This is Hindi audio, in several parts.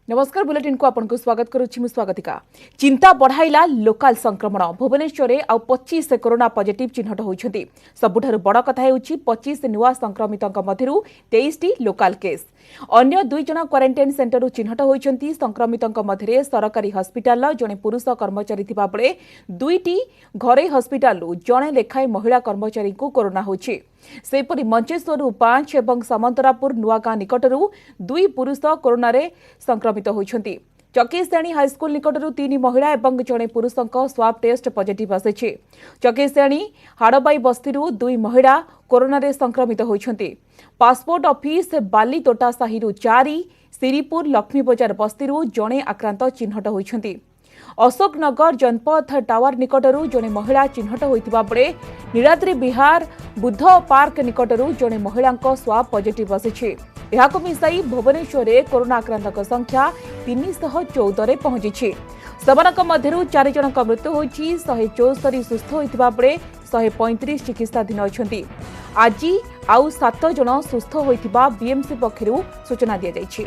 नमस्कार बुलेटिन को आपनको स्वागत करुछि मु स्वागतिका। चिंता बढ़ाइला लोकल संक्रमण भुवनेश्वर में आउ 25 कोरोना पॉजिटिव चिन्हट होइछथि। सबुठारु बड़ कथा हेउछि 25 नुआ संक्रमितक मध्यरु 23 टी लोकल केस। अन्य 2 जन क्वारंटाइन सेंटर चिन्हट होइछथि। संक्रमितक मध्यरे सरकारी हॉस्पिटल जने पुरुष कर्मचारी थिबा बेले 2 टी घरे हॉस्पिटल जने लेखाय महिला कर्मचारी को कोरोना होछि। सेपरि मंचेश्वर 5 एवं सामंतरापुर नुआगां निकटरू 2 पुरुष कोरोना रे संक्रमित होइछथि। चकेशेणी हाईस्कूल निकटरू 3 महिला एवं जड़े पुरुषक स्वाब टेस्ट पॉजिटिव आसी। चकेशेणी हाड़बाई बस्तीरू 2 महिला कोरोना रे संक्रमित होइछथि। पासपोर्ट ऑफिस बाली तोटा साहिरू 4, सिरीपुर लक्ष्मी बजार बस्तीरू जड़े आक्रांत चिन्हट होइछथि। अशोकनगर जनपथ टावर निकटरू जड़े महिला चिन्हट होइतिबा बेले नीलाद्री विहार बुद्ध पार्क निकटरू जड़े महिला स्वाब पॉजिटिव आसी। यहाको मिसाई भुवनेश्वर में कोरोना आक्रांतक संख्या 314 रे पहुंची। सबनक मध्यरु 4 जनक मृत्यु होइछि। 174 सुस्थ होइतिबा बेले 135 चिकित्साधीन अछंती। आज आउ 7 जन सुस्थ होइतिबा बीएमसी पक्षरु सूचना दिया जाइछि।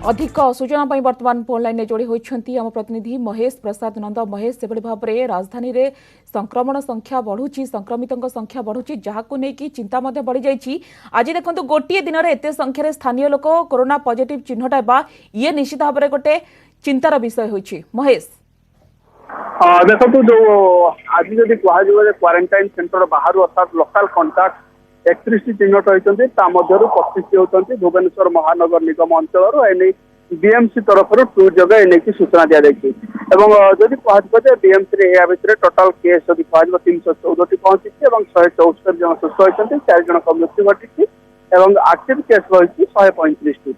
अधिक सूचना वर्तमान फोन लाइन जोड़ी होती आम प्रतिनिधि महेश प्रसाद नंद। महेश से भाव में राजधानी में संक्रमण संख्या बढ़ुची, संक्रमितों संख्या बढ़ुची, जहां नहीं चिंता बढ़ी जाइए। आज देखो गोटे दिन में एत संख्यार स्थानीय लोक कोरोना पॉजिटिव चिन्हट होगा ये निश्चित भाव में गोटे चिंतार विषय होइछि। महेश देखो जो आज जब कह क्वारंटाइन सेंटर बाहर अर्थात लोकल कंटाक्ट 31 चिन्हट होती 25 होती भुवनेश्वर महानगर निगम अंचल बीएमसी तरफ टूर जगह एने सूचना दी जाती। जदि कह बीएमसी भितर टोटाल केस जब कह 314 पहुंची 174 जन सुस्थ होती, 4 जन मृत्यु घटी एक्टिव केस रही 135 टी।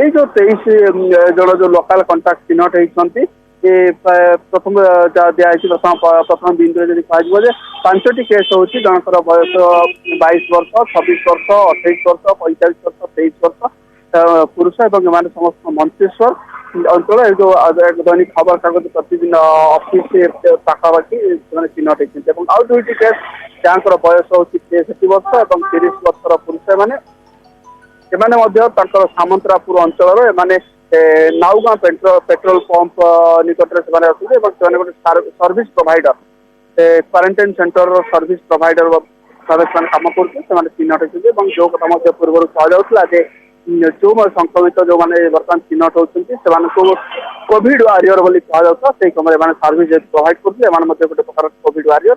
ये जो 23 जन जो लोकल कंटाक्ट चिन्हट होती प्रथम दिखाई प्रथम बिंदु जब कह 5टी केस होती जनकर बयस 22 वर्ष 26 वर्ष 28 वर्ष 45 वर्ष 23 वर्ष पुरुष एवं एम समस्त मंचेश्वर अंचल जो दैनिक खबर कागज प्रतिदिन ऑफिस पाखापाखि चिन्हट होती। आउ 2टी केस जहाँ बयस हूँ 63 वर्ष और 30 वर्षर पुरुष एमाने सामंतरापुर अंचल एमाने नाउगां पेट्रोल पंप निकट में गोटे service provider quarantine centre service provider भाव कम कर चिन्हट होती। जो कथा पूर्व कहुला जो संक्रमित जो मैंने बर्तमान चिन्हट होती कोविड वारियर बोली कहता से समय सर्विस प्रोवाइड करते गोटे प्रकार कोविड वारियर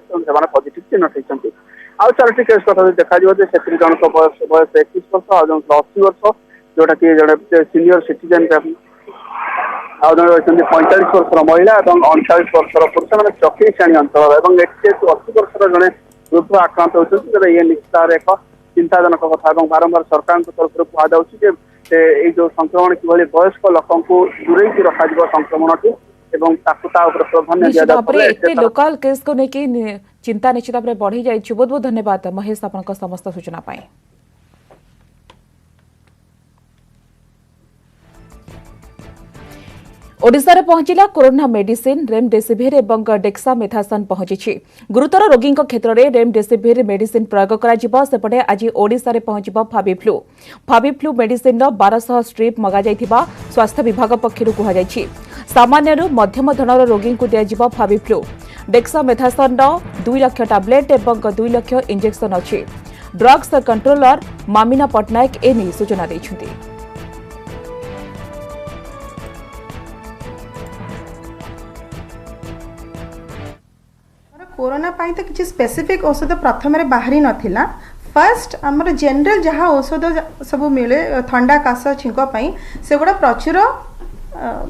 पॉजिटिव चिन्हट होती। आउ 4टी केस कथा देखा से जन बयस 21 वर्ष और 80 वर्ष जोटा कि जड़े सीनियर सिटीजेन आउ 45 वर्षर महिला और 39 वर्षर पुरुष मैंने चकेशेणी अंचल 80 वर्षर जड़े वृद्ध आक्रांत होती। ये निश्चित एक चिंताजनक कथा बारंबार सरकार तरफ कहुचे जो संक्रमण कि वयस्क लोक दूरे रखा संक्रमण प्राधान्य लोकल केस को लेकिन चिंता निश्चित भाव में बढ़ी जाइए। बहुत बहुत धन्यवाद महेश आपन समस्त सूचना पाए। ओडिशा रे पहुंचिला कोरोना मेडिसिन रेमडेसिविर एवं डेक्सामेथासोन पहुंची। गुरुतर रोगी क्षेत्र में रेमडेसिविर मेडिसिन प्रयोग करा सेपटे आज ओडिशा रे पहुंचब फाबिफ्लू मेडिसिन 1200 स्ट्रिप मगा जाइथिबा स्वास्थ्य विभाग पक्षरु कहा जायछि। सामान्य मध्यम धरणार रोगी को दिया फाबिफ्लू डेक्सामेथासोन 2 लाख टैबलेट एवं 2 लाख इंजेक्शन अछि। ड्रग्स कंट्रोलर मामिना पटनायक एनी सूचना दैछथि। कोरोना पाई तो किसी स्पेसिफिक औषध प्रथम बाहरी नथिला। फर्स्ट आमर जनरल जहाँ औषध सब मिले ठंडा काश छिंक से गुड़ा प्रचुर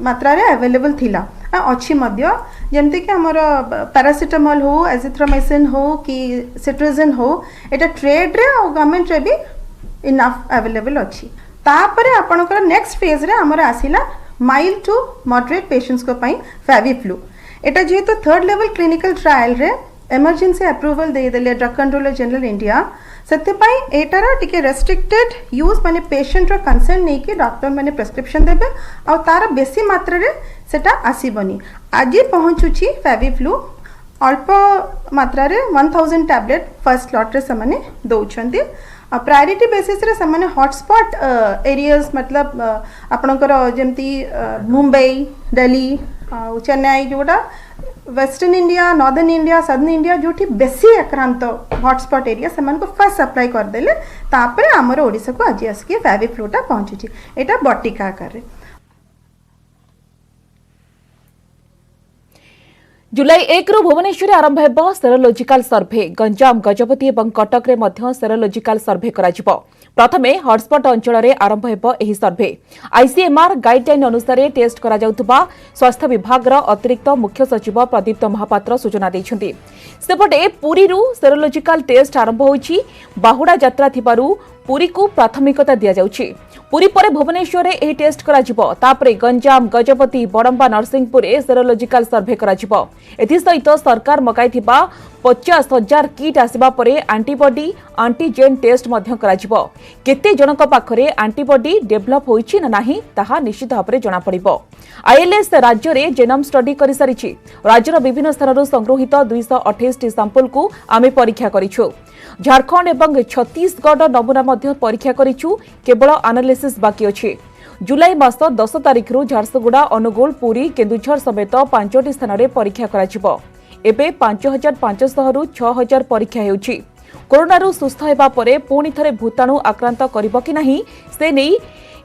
मात्रा रे अवेलेबल थिला अच्छी मध्य जमती कि आमर पैरासिटामोल हो एजिथ्रोमाइसिन हो कि सिट्राजिन हो एटा ट्रेड रे और गवर्नमेंट रे भी इनफ अवेलेबल अच्छी। तापर आपनकर नेक्स्ट फेज रे आमर आसिला माइल्ड टू मॉडरेट पेशेंट्स को पई फेविफ्लू एटा जेहेतु 3rd लेवल क्लिनिकल ट्रायल रे इमरजेंसी अप्रूवल दे देले ड्रग कंट्रोलर जनरल इंडिया सेते पई एटार टिके रेस्ट्रिक्टेड यूज माने पेशेंट रो कंसर्न नै कि डॉक्टर माने प्रेस्क्रिप्शन देबे और तार बेसी मात्रा रे सेटा आसीबनी। आज पहुंचुची फेविफ्लू अल्प मात्रा रे 1000 टैबलेट फर्स्ट लॉट रे समाने दौरान प्रायोरिटी बेसिस रे समाने हॉटस्पॉट एरियाज मतलब आपणकर जमती मुंबई दिल्ली चेन्नई जोटा western India northern India southern India जो बेसी आक्रांत हॉटस्पॉट एरिया से फर्स्ट सप्लाई करदेले तापर आमर ओडिशा को आज आसिक फैविफ्लूटा पहुंची एटा बटिका आकार। जुलाई 1 रु भुवनेश्वर आरंभ हेब सेरोलोजिकल सर्भे गंजाम गजपति और कटक रे मध्य सेरोलोजिकल सर्भे कराजिबो। प्रथमे हॉटस्पॉट अंचल रे आरंभ हेब एही सर्भे आईसीएमआर गाइडलाइन अनुसार टेस्ट करा जाउतबा स्वास्थ्य विभाग रो अतिरिक्त मुख्य सचिव प्रदीप्त महापात्र सूचना दैछन्ती। सेपटे पुरी रु सेरोलोजिकल टेस्ट आरंभ होईछि। बाहुडा यात्रा थिबारु पुरी को प्राथमिकता दिया जाउछि। पुरी परे भुवनेश्वर रे एही टेस्ट करा जिवो। तापरे गंजाम गजपति बड़ंबा नरसिंहपुर रे सेरोलोजिकल सर्भे करा जिवो। एथि सहित सरकार मगाइथिबा 50,000 किट आसिबा परे एंटीबॉडी एंटीजेन टेस्ट मध्य करा जिवो। केते जनक पाखरे एंटीबॉडी डेभलप होईछि ना नाही ताहा निश्चित भाबरे जणा पड़िबो। आईएलएस राज्य रे जेनोम स्टडी करि सारिछि। राज्यर विभिन्न स्थानरु संग्रहित 228 टी सैंपल को आमे परीक्षा करिछु। झारखंड एवं छत्तीसगढ़ नमूना मध्य परीक्षा करिछु। केवल एनालिसिस बाकी अछि। जुलाई मास 10 तारिख रु झारसुगुड़ा अनुगुल पुरी केन्दुझर समेत 5टी स्थान रे परीक्षा कराजिबो। एबे 5500 रु 6000 परीक्षा हेउछि। कोरोना रु सुस्थ हेबा परे पुणी थरे भूताणु आक्रांत करिबो कि नाही से नै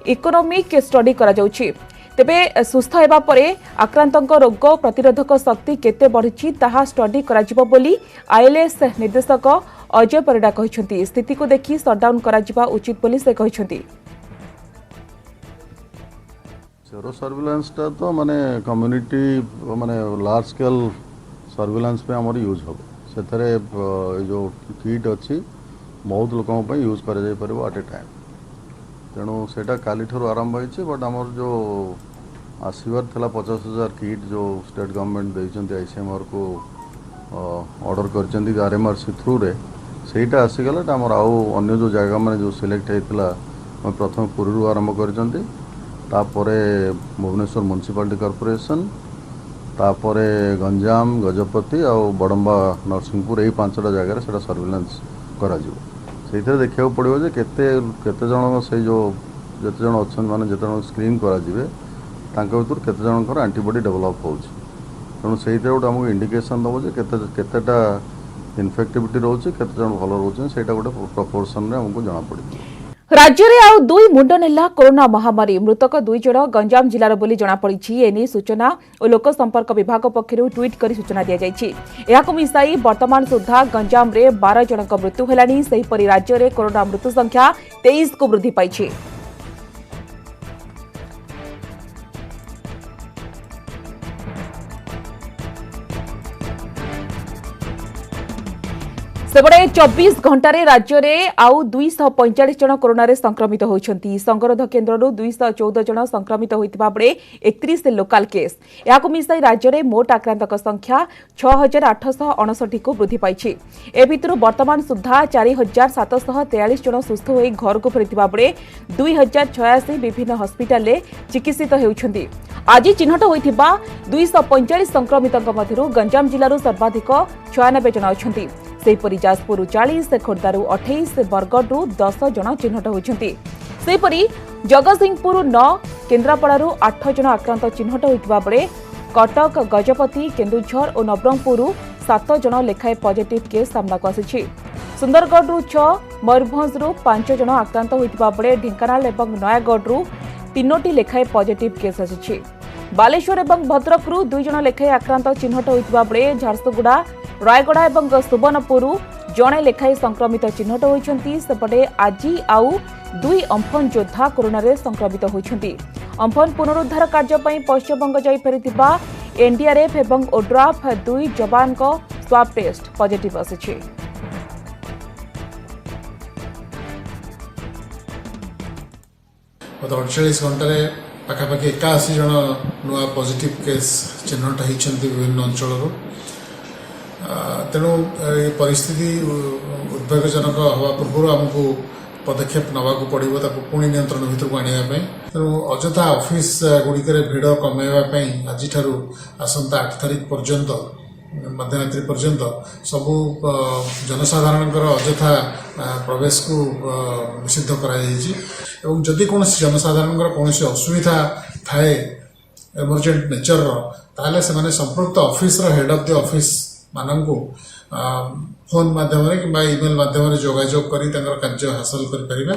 इकोनॉमिक स्टडी करा जाउछि। तेबे सुस्थ हेबा परे आक्रांतक रोग प्रतिरोधक शक्ति केते बढ़िछि ताहा स्टडी कराजिबो बोली आईएलएस निर्देशक अजय परिडा कहिसंती। स्थिति को देखि शटडाउन कराजिबा उचित बोली से कहिसंती। सेरो सर्विलांस टा तो माने कम्युनिटी माने लार्ज स्केल सर्विलांस पे हमर यूज हो सेथरे जो किट अछि बहुत लोकों पे यूज करे जाय परबो एट ए टाइम। तेणु सेटा काली ठरो आरंभ होइछि। बट हमर जो आसीवर थला 50,000 किट जो स्टेट गवर्नमेंट दैछन्ती आईसीएमआर को ऑर्डर करछन्ती आरएमआरसी थ्रू रे सेटा आसीगला हमर आउ अन्य जो जगह माने जो सिलेक्ट हेतला प्रथम पुरी आरंभ करछन्ती तापरे भुवनेश्वर म्युनिसिपालिटी कॉर्पोरेशन तापरे गंजाम गजपति और बड़ंबा नरसिंहपुर यही 5टा जगह से सर्विलांस करा से देखा पड़ो जे केते जन से जो जिते जन अच्छा माने जिते जन स्क्रीन करा भर केते जनकर एंटीबॉडी डेवलप हो तेणु से गोटे आमको इंडिकेशन दब केतेटा इनफेक्टिविटी रोचे केते जन भल रोचे से गोटे प्रपोर्शन रे हमको जना पड़ी। राज्य रे आउ दुई मुंड नेला कोरोना महामारी मृतक 2 जण गंजाम जिलार बोली जना पड़िछि। एनी सूचना और लोक संपर्क विभाग पक्षरु ट्वीट करी सूचना दिया जायछि। एहाको मिसाई वर्तमान सुधा गंजाम रे 12 जनक मृत्यु हेलानी। सही परि राज्य रे कोरोना मृत्यु संख्या 23 को वृद्धि पाइछि। सेबड़े 24 घंटे राज्य में आउ 245 जन कोरोना रे संक्रमित होइछंती। संगरोध केन्द्र 214 जन संक्रमित होइतिबा बेले 31 लोकल केस। याको मिसाई राज्य में मोट आक्रांतक संख्या 6859 को वृद्धि पाइछि। ए भितरु वर्तमान सुधा 4743 जन सुस्थ होई घर को फेरितिबा बेले 2086 विभिन्न हॉस्पिटल रे चिकित्सित हेउछंती। आज चिन्हट होइतिबा 245 संक्रमितक मध्यरु गंजाम जिल्लारु सर्वाधिक 96 जन अछंती। सेहीपरि जाजपुर 40 खोर्धारू 28 बरगढ़ 10 जन चिन्हट होइछंती। सेहीपरि जगतसिंहपुर 9 केन्द्रापड़ारू 8 जन आक्रांत चिन्हट होइतिबा बेले कटक गजपति केन्दुझर और नवरंगपुर 7 जन लेखाए पॉजिटिव केस सामना को आसिछि। सुंदरगढ़ 6 मयूरभंज 5 जन आक्रांत होइतिबा बेले ढेंकानाल और नयागढ़ 3टी लेखाए पॉजिटिव केस आसिछि। बालेश्वर और भद्रक 2 जन लेखाए आक्रांत चिन्हट होइतिबा बेले झारसुगुड़ा रायगड़ा और सुवर्णपुर जड़े लेखाई संक्रमित चिन्हट होइछंती। सेपटे आज आउ 2 अम्फन योद्धा कोरोना रे संक्रमित होइछंती। अम्फन पुनरुद्धार कार्य पई पश्चिमबंग जाई फेरितिबा एनडीआरएफ और ओड्राफ 2 जवान को स्वाब टेस्ट पॉजिटिव आसिछि। गत 48 घंटे पाखापाखि 81 जन नुआ पॉजिटिव केस चिन्हट होइछंती विभिन्न अंचल। तेणु ये परिस्थिति उद्वेगजनक हवा पूर्व आमको पदक्षेप नवाक पड़ो पुणी नियंत्रण भितर को आने। तेणु अजथा ऑफिस गुड़िक भिड़ कमेवाई आज आसंता 8 तारिख पर्यंत मध्यरात्रि पर्यंत सबू जनसाधारण अଯଥା प्रवेश को निषिद्ध कर जदि कौन जनसाधारण कौन असुविधा थाए एमरजेंट नेचर ताले से माने संपुक्त ऑफिस रो हेड ऑफ द ऑफिस माननकु फोन माध्यम रे कि ईमेल माध्यम रे जोगाजोग करी तंगर कार्य हासिल कर परिबे।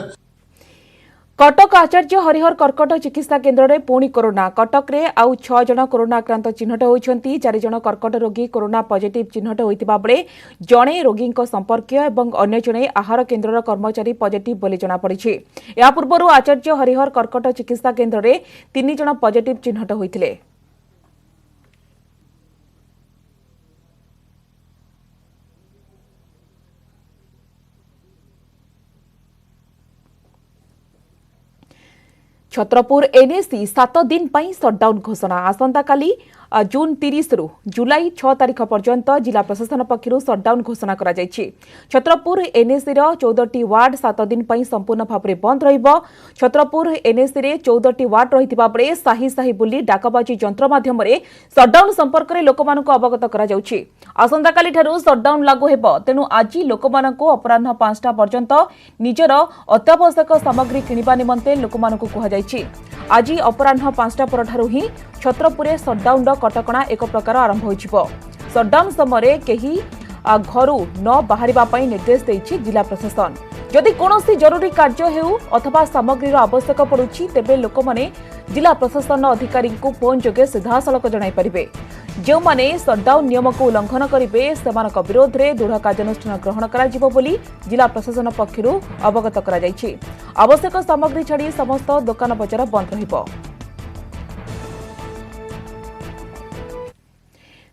कटक आचार्य हरिहर कर्कट चिकित्सा केन्द्र में पुणी कोरोना कटक रे आउ 6 जन कोरोना आक्रांत चिन्हट होइछंती 4 जन कर्कट रोगी कोरोना पॉजिटिव चिन्हट होइतिबा बेले जणे रोगी संपर्कीय एवं अन्य जणे आहार केन्द्रर कर्मचारी पॉजिटिव बोली जना पड़िछि। या पूर्व आचार्य हरिहर कर्कट चिकित्सा केन्द्र में 3 जन पॉजिटिव चिन्हट होइतिले। छत्रपुर एनएसी 7 दिन पर सटडाउन घोषणा आसंता काली जून 30 रु जुलाई 6 तारिख पर्यंत जिला प्रशासन पक्षर सटडाउन घोषणा करा जायछि। छत्रपुर एनएसी 14टी वार्ड 7 दिन पर संपूर्ण भाव में बंद रहिबो। छत्रपुर एनएसी 14टी वार्ड रहितिबा बेले साही साही बुली डाकबाजी यंत्र माध्यम सटडाउन संपर्क में लोकमानक अवगत करा जाउछि। आसंता काली ठारू सटडाउन लागू हेबो तेनु आज लोकमानक अपराह्न 5टा पर्यंत निजर अत्यावश्यक सामग्री किनिबा निमंते लोकमानक कुहा जायछि। आज अपराह्न 5टा परठारू ही छत्रपुर सटडाउन कटकणा एक प्रकार आरंभ होइछिबो। सटडाउन समय केही घरू न बाहरिबा पई निर्देश देइछि जिला प्रशासन। जदि कोनोसी जरूरी कार्य हेउ अथवा सामग्री आवश्यक पड़ुछि तेबे लोकमाने जिला प्रशासन अधिकारी को फोन जोगे सीधासलख जणाई परिबे। जो माने सटडाउन नियम को उल्लंघन करिवे सेमानक विरोध रे दृढ़ कार्यानुष्ठान ग्रहण कराजिबो बोली जिला प्रशासन पक्षरु अवगत करा जायछि। आवश्यक सामग्री छाड़ी समस्त दुकान बजार बंद रहिबो।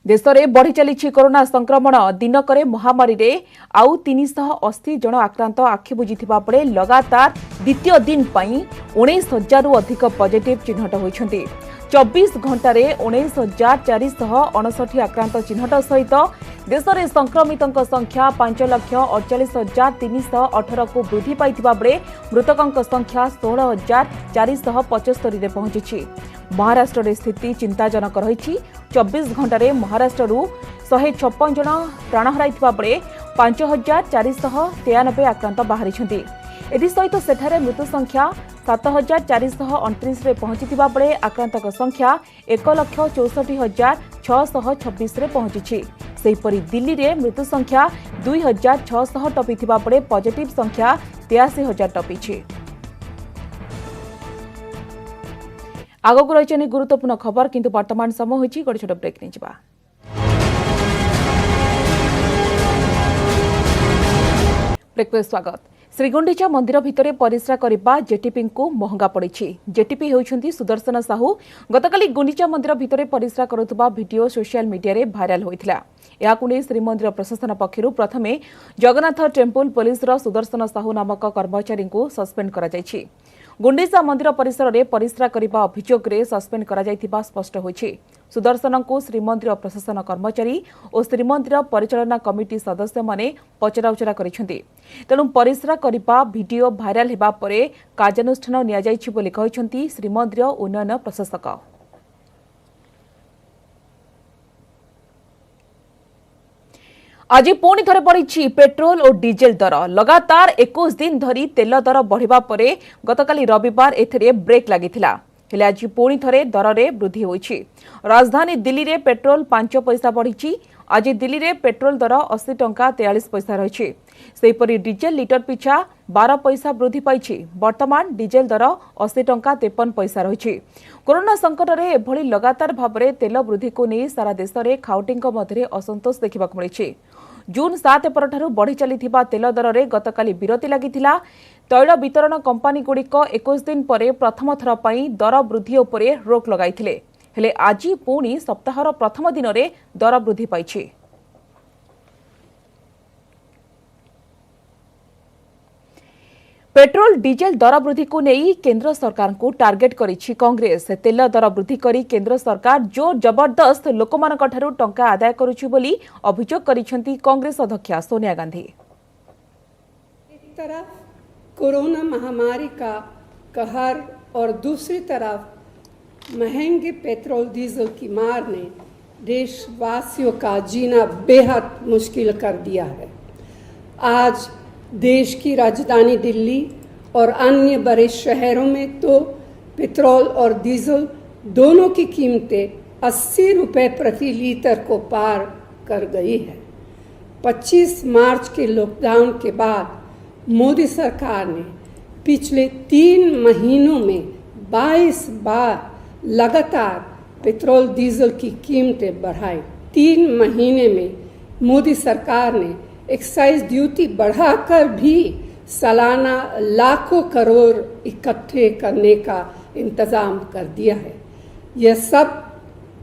देश में बढ़ी चली कोरोना संक्रमण दिनक महामारी रे आउ 380 जन आक्रांत आखि बुझी बेले लगातार द्वितीय दिन 19,000 रु अधिक पॉजिटिव चिन्हट होइछंती। 24 घंटे 19,459 आक्रांत चिन्हट सहित देश में संक्रमितों संख्या 5,48,318 को वृद्धि पाइथिबा बेले मृतकों संख्या 16,475 पहुंची। महाराष्ट्र रे स्थिति चिंताजनक रही। 24 घंटे महाराष्ट्र 156 जन प्राण हराइथिबा बेले 5,493 आक्रांत बाहरी। एसहित सेठारे मृत्यु संख्या 7,429 रे पहुंचीथिबा बेले आक्रांतक संख्या 1,64,626 रे पहुंची। सेहीपरि दिल्ली रे मृत्यु संख्या 2,600 टपिथिबा बेले पॉजिटिव संख्या 83,000 टपिछि। आगक रही गुरुत्वपूर्ण खबर किंतु वर्तमान समय होइछि गोटे छोट ब्रेक नहीं जिबा। ब्रेक पे स्वागत। श्रीगुंडीचा मंदिर भितर परिश्रा करने जेटीपी को महंगा पड़ी। जेटीपी होउछंती सुदर्शन साहू गतकाली गुंडीचा मंदिर भितर परिश्रा करुवा वीडियो सोशल मीडिया रे भाइराल होइथिला। याकु नै श्रीमंदिर प्रशासन पक्षरु प्रथमे जगन्नाथ टेम्पल पुलिस सुदर्शन साहू नामक कर्मचारी को सस्पेंड करा जायछि। गुंडीचा मंदिर परिसर में परिश्रा करने अभियोग में सस्पेंड करा जायथिबा स्पष्ट होइछि। सुदर्शन को श्रीमंदिर प्रशासन कर्मचारी और श्रीमंदिर परिचालना कमिटी सदस्य माने पचराउचरा करिसेंति। तेणु परिश्रा करने वीडियो भाइराल हेबा परे कार्यानुष्ठान निया जायछि बोली कहिसेंति श्रीमंदिर उन्नयन प्रशासक। आज पुणी थे बढ़ी पेट्रोल और डीजेल दर। लगातार 21 दिन धरी तेल दर बढ़िबा परे गतकाली रविवार एथिरे ब्रेक लागिथिला। हेले आज पुणी थे दर में वृद्धि होइछि। राजधानी दिल्ली रे पेट्रोल 5 पैसा बढ़ी। आज दिल्ली रे पेट्रोल दर 80 टंका 43 पैसा रही। सेहीपरि डीजेल लिटर पिछा 12 पैसा वृद्धि पाइछि। वर्तमान डीजेल दर 80 टंका 53 पैसा रही। कोरोना संकट में एभली लगातार भाव में तेल वृद्धि को नहीं सारा देश में खाउटींक मध्य असंतोष देखा मिली। जून 7 परठारु बढ़ी चलिथिबा तेल दर में गतकाली विरति लागिथिला। तैल वितरण कंपानी गुड़िक 21 दिन पर प्रथम थर पई दर वृद्धि उपरे रोक लगाइथिले। हेले आज पुणी सप्ताहर प्रथम दिन में दर वृद्धि पाइछि। पेट्रोल डीजेल दर वृद्धि को नहीं केंद्र सरकार को टार्गेट करिछि कांग्रेस। तेल दर वृद्धि करी केंद्र सरकार जोर जबरदस्त लोकमानक ठारू टंका आदाय करुछि बोली अभियोग करिसेंति कांग्रेस अध्यक्षा सोनिया गांधी। एक तरफ कोरोना महामारी का कहर और दूसरी तरफ महंगे पेट्रोल डीजल की मार ने देशवासियों का जीना बेहद मुश्किल कर दिया है। आज देश की राजधानी दिल्ली और अन्य बड़े शहरों में तो पेट्रोल और डीजल दोनों की कीमतें 80 रुपये प्रति लीटर को पार कर गई है। 25 मार्च के लॉकडाउन के बाद मोदी सरकार ने पिछले 3 महीनों में 22 बार लगातार पेट्रोल डीजल की कीमतें बढ़ाई। 3 महीने में मोदी सरकार ने एक्साइज ड्यूटी बढ़ाकर भी सालाना लाखों करोड़ इकट्ठे करने का इंतज़ाम कर दिया है। यह सब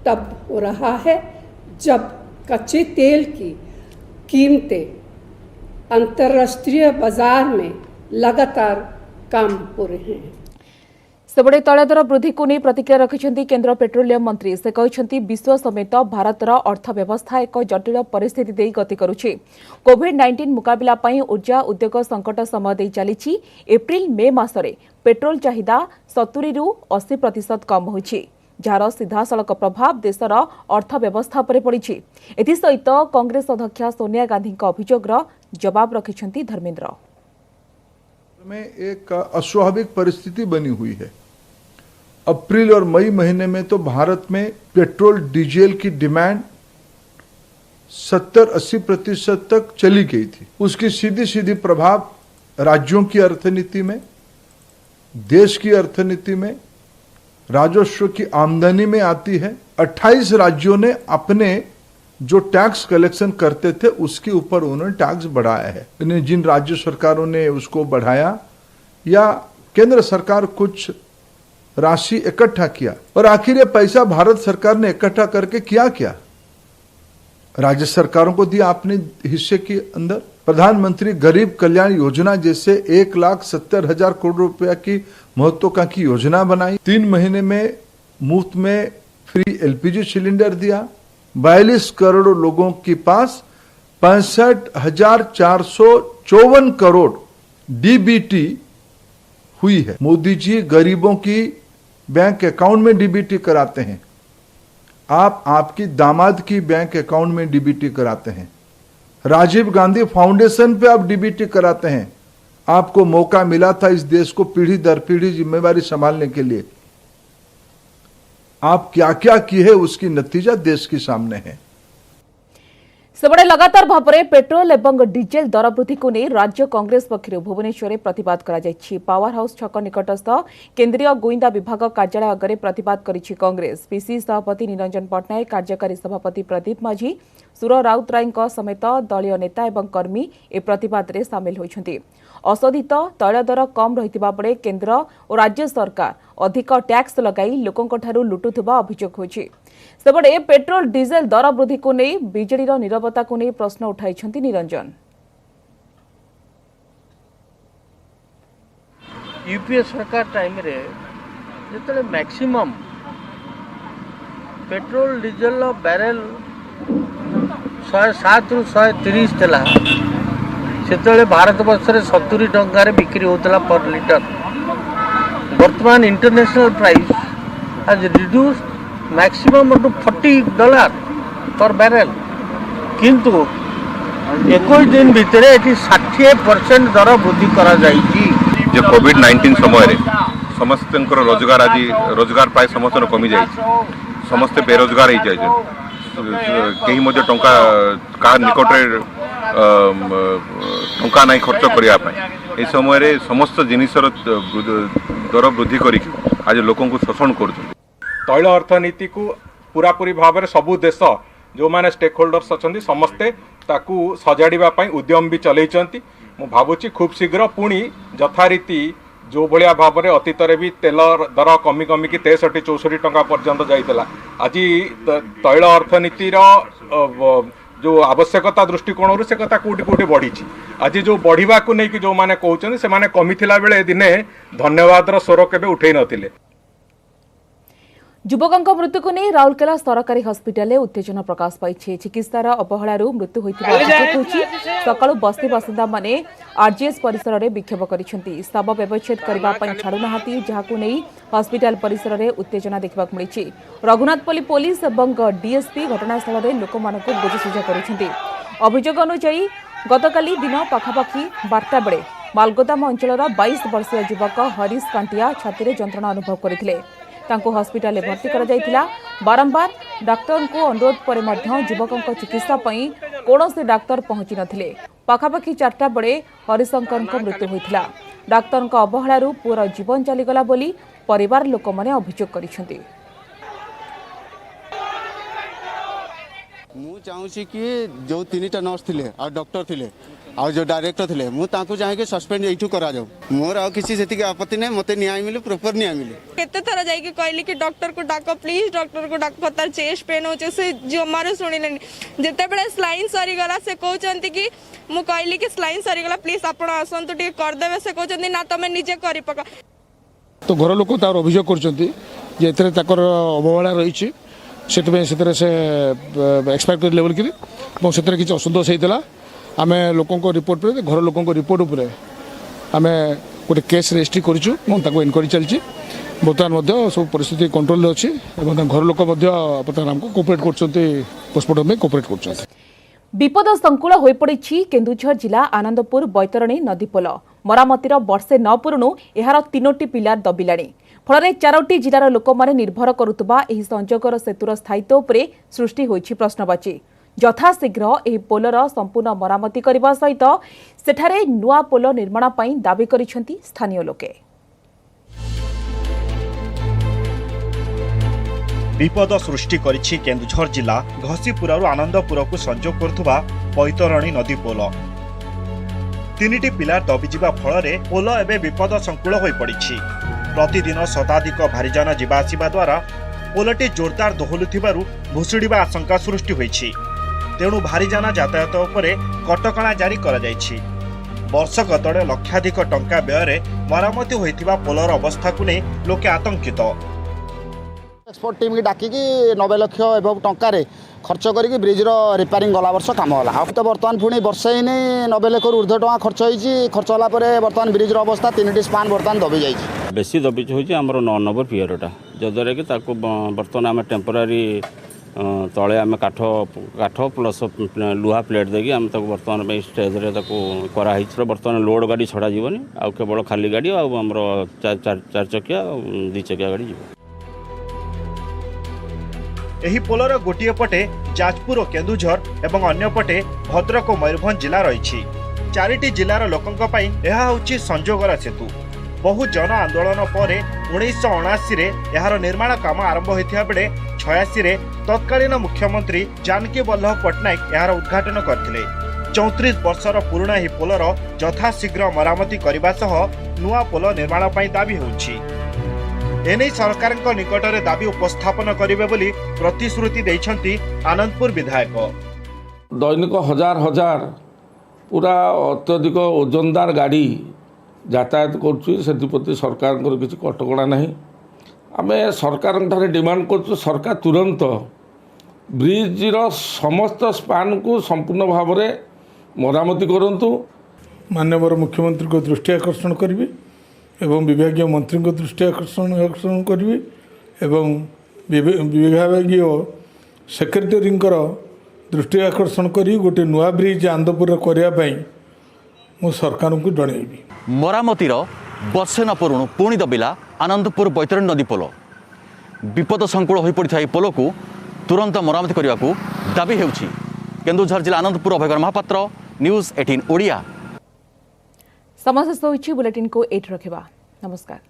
तब हो रहा है जब कच्चे तेल की कीमतें अंतर्राष्ट्रीय बाजार में लगातार कम हो रहे हैं। सेबड़े तैल दर वृद्धि को नहीं प्रतिक्रिया रखिंट केन्द्र पेट्रोलियम मंत्री। से कहते विश्व समेत भारतर अर्थव्यवस्था एक जटिल परिस्थिति दे गति करुछि। कोविड-19 मुकाबला पई ऊर्जा उद्योग संकट समय दे चली। एप्रिल मे मासरे पेट्रोल चाहिदा 70 रु 80% कम होइछि, जार सीधासलख प्रभाव देशर अर्थव्यवस्था पर पड़ी। एसहित कांग्रेस अध्यक्ष सोनिया गांधी अभियोगर जवाब रखिंट धर्मेन्द्र। में एक अस्वाभाविक परिस्थिति बनी हुई है। अप्रैल और मई महीने में तो भारत में पेट्रोल डीजल की डिमांड 70-80% तक चली गई थी। उसकी सीधी सीधी प्रभाव राज्यों की अर्थनीति में, देश की अर्थनीति में, राजस्व की आमदनी में आती है। 28 राज्यों ने अपने जो टैक्स कलेक्शन करते थे उसके ऊपर उन्होंने टैक्स बढ़ाया है। जिन राज्य सरकारों ने उसको बढ़ाया या केंद्र सरकार कुछ राशि इकट्ठा किया, और आखिर ये पैसा भारत सरकार ने इकट्ठा करके क्या राज्य सरकारों को दिया अपने हिस्से के अंदर। प्रधानमंत्री गरीब कल्याण योजना जैसे 1,70,000 करोड़ रुपया की महत्वाकांक्षी योजना बनाई। 3 महीने में मुफ्त में फ्री एलपीजी सिलेंडर दिया। 42 करोड़ लोगों के पास 65,454 करोड़ डीबीटी हुई है। मोदी जी गरीबों की बैंक अकाउंट में डीबीटी कराते हैं। आपकी दामाद की बैंक अकाउंट में डीबीटी कराते हैं। राजीव गांधी फाउंडेशन पे आप डीबीटी कराते हैं। आपको मौका मिला था इस देश को पीढ़ी दर पीढ़ी जिम्मेवारी संभालने के लिए। आप क्या क्या किए है उसकी नतीजा देश के सामने है। सेबड़े लगातार भाव में पेट्रोल एवं डीजेल दर वृद्धि को नहीं राज्य कांग्रेस पक्षर भुवनेश्वर प्रतिवाद कर पावर हाउस छक निकटस्थ केन्द्रीय गुइंदा विभाग कार्यालय आगे प्रतिवाद करिछि कांग्रेस। पीसी सभापति निरंजन पट्टनायक, कार्यकारी सभापति प्रदीप माझी, सुर राउतराय समेत दलीय नेता एवं कर्मी ए प्रतिवाद रे सामिल होइछन्ति। अशोधित तैल दर कम रहितिबा बेले केन्द्र और राज्य सरकार अधिक टैक्स लगाई लोकंठारु लुटुथुबा अभियोग होइछि। सेबड़े पेट्रोल डीजेल दर वृद्धि को नहीं बीजेडीर नीरवता को नहीं प्रश्न उठाइछन्ति निरंजन। यूपीए सरकार टाइम रे जेतले मैक्सिमम पेट्रोल डीजेल बैरेल 107 रु 130 थला, सेतले भारत वर्ष रे 70 टंका रे बिक्री होतला पर लीटर। वर्तमान international price has reduced maximum to $40 पर बैरेल, किंतु 21 दिन भितर 60% दर वृद्धि करा जाइछि। जो कोविड-19 समय समस्त रोजगार आज रोजगार प्राय समस्त कमी जाए, समस्ते बेरोजगार हो जाए। कहीं मध्य टंका का निकट टंका नहीं खर्च करने समय समस्त जिनिसर दर वृद्धि करी आज लोक शोषण कर। तैल अर्थनीति को पूरापूरी भाव में सबू देश जो माने स्टेक होल्डर्स अच्छा समस्ते ताकू सजाड़ा उद्यम भी चलती। मु भावुची खूब शीघ्र पुणी यथारीति जो भाया भाव में अतीत भी तेल दर कमी कमी की 63-64 टंका पर्यंत जाइला। आज तैल अर्थनीतिर जो आवश्यकता दृष्टिकोण से कथा कौटी कौटी बढ़ी। आज जो बढ़ा को लेकिन जो मैंने कहते से कमी थिला बेले दिने धन्यवाद स्वर केबे उठे नथिले। युवकों मृत्यु को नहीं राउरकेला सरकारी हस्पिटाल उत्तेजना प्रकाश पाई चिकित्सार अवहेलू मृत्यु होता अभियोग होती सकाळु बस्ती बासिंदा माने आरजीएस परिसर में विक्षोभ करिसेंती शव व्यवच्छेद करने छाड़ुना जहां नहीं हस्पिटाल परिसर में उत्तेजना देखा मिली रघुनाथपल्ली पुलिस और डीएसपी घटनास्थल में लोक बुझासुझा कर अभियोग अनुसार गतकाली दिन पाखापाखि 12टा बेले मालगोदाम अंचल 22 वर्षीय युवक हरीश कांटिया छाती जंत्रणा अनुभव करते हस्पिटाल में भर्ती करा बारंबार डाक्तर को अनुरोध पर युवकों चिकित्सा कौन से डाक्तर पहुंची नथिले पाखापाखि 4टा बेले हरिशंकर मृत्यु होता डाक्तर अवहेलू पुअर जीवन चलीगला बोली परिवार लोक मैंने अभियोग करिसेंती। मु चाहूँगी कि जो 3टा नर्स थे और डॉक्टर थे और जो डायरेक्टर थे मुझे चाहिए सस्पेंड यू करा मोर आ किसी से आपत्ति नहीं मत न्याय मिले प्रॉपर न्याय मिले केते थर जाइए कहली कि डॉक्टर को डाक प्लीज डॉक्टर को डाक तार चेस्ट पेन हो जमार शुणिले जिते बड़े स्लाइन सरीगला से कहते कि मु कहली कि स्लाइन सरीगला प्लीज आप आसतु टे करदे से कहते ना तुम निजे कर पका तो घर लोक तार अभियोग कर अवहेला रही से एक्सपेक्टेड लेवल की किसी असंतोष होता आम लोकों रिपोर्ट पर घर लोकों रिपोर्ट उपर आम गोटे केस रेजिस्ट्री करूँ इनक्वारी चलती बर्तमान सब परिस्थिति कंट्रोल अच्छी घर लोक आमको कोऑपरेट कर पोस्टमार्टम में कोऑपरेट कर विपद संकुल हो पड़ी केन्दुझर जिला आनंदपुर बैतरणी नदीपोल मरामतिर वर्षे न पूर्णु यार 3टी पिलार दबिलाणी फल 4टी जिलार लोक माने निर्भर करुवा एही संजोगर सेतुर स्थायित्व उपरे सृष्टि होइछि प्रश्नवाची यथाशीघ्र एही पोलर संपूर्ण मरामती करने सहित सेठारे नुआ पोल निर्माण पई दाबी करिसेंती स्थानीय लोके। विपद सृष्टि करिछि केन्दुझर जिला घसीपुर आनंदपुर को संजोग करुवा बैतरणी नदी पोल 3टी पिलार दबिजिबा फल पोल एवं विपद संकुल हो पड़ी प्रतिदिन शताधिक भारीजान जीवा आसिबा द्वारा पोलटी जोरदार दोहलुथिबारु भुशुड़िबा आशंका सृष्टि होइछि तेणु भारीजान यातायात उपरे कटकणा जारी करा जाइछि वर्षक तले लक्षाधिक टंका व्यय मरामती होइथिबा पोलर अवस्था को नहीं लोके आतंकित एक्सपर्ट टीम की डाकिकी 90 लाख एवं टंकार खर्च करके ब्रिज रिपेयरिंग गला वर्ष कम होला अब तो बर्तमान पुणी वर्ष ही नहीं 90 लाख ऊर्ध्व टंका खर्च होइछि खर्च होला परे बर्तमान ब्रिज अवस्था 3टी स्पान बर्तमान दबी जाइछि बेसी दबी होइछि हमर 9 नंबर पियरटा जदरे कि ताको बर्तमान आम टेम्पोरारी तले आम काठ प्लस लुहा प्लेट देकी आम ताको बर्तमान में स्टेज रे ताको करा हिच बर्तमान लोड गाड़ी छड़ा जीवनी आ केवल खाली गाड़ी आ हमर 4 चकिया 2 चकिया गाड़ी जीव एही पोलर गोटे पटे जाजपुर और केन्दुझर एवं अन्य पटे भद्रक और मयूरभंज जिला रही 4टी जिलार लोकों पई यह होछि संजोगर सेतु बहु जन आंदोलन पर 1979 रे यार निर्माण काम आरंभ होता बेले 86 रे तत्कालीन मुख्यमंत्री जानकी वल्लभ पट्टनायक यार उद्घाटन करथिले 34 वर्षर पुराणा ही पोलर यथाशीघ्र मरामती करने सह नुआ पोल निर्माण पई दाबी होछि एने सरकार निकट में दाबी उपस्थापन करेंगे बोली प्रतिश्रुति देइछंती आनंदपुर विधायक दैनिक हजार हजार पूरा अत्यधिक ओजनदार गाड़ी यातायात कर सरकार किसी कटकणा ना आम सरकार डिमांड कर सरकार तुरंत ब्रिजर समस्त स्पान को संपूर्ण भाव में मरामती करूँ माननीय मुख्यमंत्री को दृष्टि आकर्षण करी एवं विभागीय मंत्री को दृष्टि आकर्षण करी एवं विभागीय सेक्रेटरी दृष्टि आकर्षण करी गोटे नुआ ब्रिज आनंदपुर करने मु सरकार को जनइबी मरामतीर वर्षे न पुरुणु पुणी दबिला आनंदपुर बैतरणी नदी पोल विपद संकुल हो पड़ा पोल को तुरंत मरामती करने को दाबी होउछि केन्दुझर जिला आनंदपुर अभयकर महापात्र न्यूज 18 ओडिया समस्त बुलेटिन को एट रखा नमस्कार।